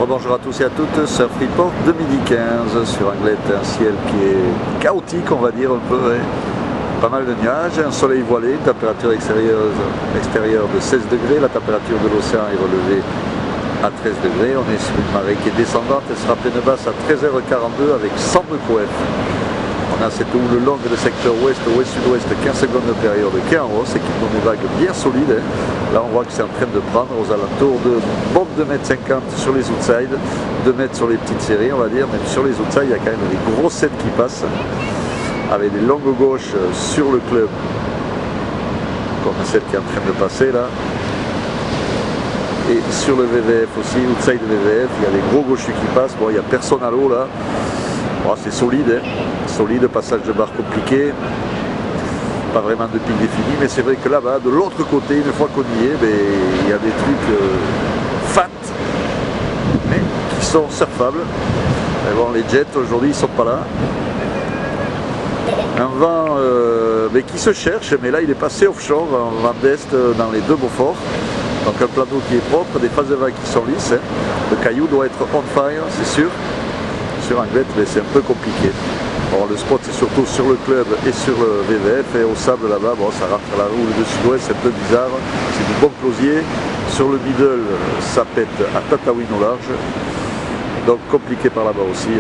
Rebonjour à tous et à toutes, Surf Report 2015 sur Anglet, un ciel qui est chaotique, on va dire un peu, hein. Pas mal de nuages, un soleil voilé, une température extérieure de 16 degrés, la température de l'océan est relevée à 13 degrés, on est sur une marée qui est descendante, elle sera pleine basse à 13h42 avec 100 nœuds QF. On a cette houle longue de secteur ouest, ouest-sud-ouest, 15 secondes de période qui est en hausse et qui donne des vagues bien solides. Là on voit que c'est en train de prendre aux alentours de bon 2,50 m sur les outsides, 2 m sur les petites séries on va dire, même sur les outsides il y a quand même des gros sets qui passent, avec des longues gauches sur le club, comme celle qui est en train de passer là. Et sur le VVF aussi, outside VVF, il y a des gros gauchus qui passent, bon il n'y a personne à l'eau là. Oh, c'est solide, hein. Solide, passage de barre compliqué, pas vraiment de pic défini, mais c'est vrai que là-bas, de l'autre côté, une fois qu'on y est, ben, il y a des trucs fat, mais qui sont surfables. Et bon, les jets aujourd'hui ils sont pas là. Un vent mais qui se cherche, mais là il est passé offshore, un vent d'est dans les deux Beaufort. Donc un plan d'eau qui est propre, des phases de vagues qui sont lisses, hein. Le caillou doit être on fire, c'est sûr. Sur Anglet, mais c'est un peu compliqué. Bon, le spot c'est surtout sur le club et sur le VVF, et au sable là-bas, bon, ça rentre à la houle de sud-ouest, c'est un peu bizarre, c'est du bon closier. Sur le middle, ça pète à Tatawin au large, donc compliqué par là-bas aussi.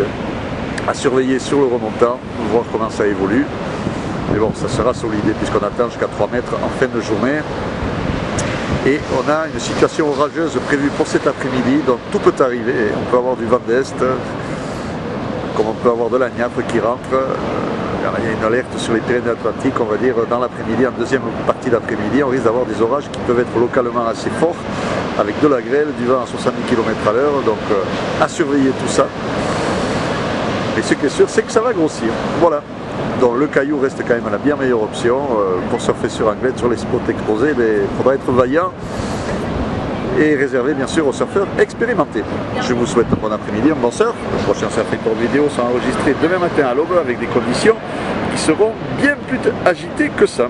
À surveiller sur le remontant, voir comment ça évolue. Mais bon, ça sera solide puisqu'on attend jusqu'à 3 mètres en fin de journée. Et on a une situation orageuse prévue pour cet après-midi, donc tout peut arriver. On peut avoir du vent d'est, comme on peut avoir de la niafre qui rentre. Il y a une alerte sur les Pyrénées-Atlantiques, on va dire dans l'après-midi, en deuxième partie d'après-midi, on risque d'avoir des orages qui peuvent être localement assez forts, avec de la grêle, du vent à 70 km/h, donc à surveiller tout ça. Et ce qui est sûr, c'est que ça va grossir. Voilà. Donc le caillou reste quand même la bien meilleure option pour surfer sur Anglet, sur les spots exposés, mais il faudra être vaillant et réservé bien sûr aux surfeurs expérimentés. Je vous souhaite un bon après-midi, un bon surf. Le prochain Surf Report vidéo sera enregistré demain matin à l'aube avec des conditions qui seront bien plus agitées que ça.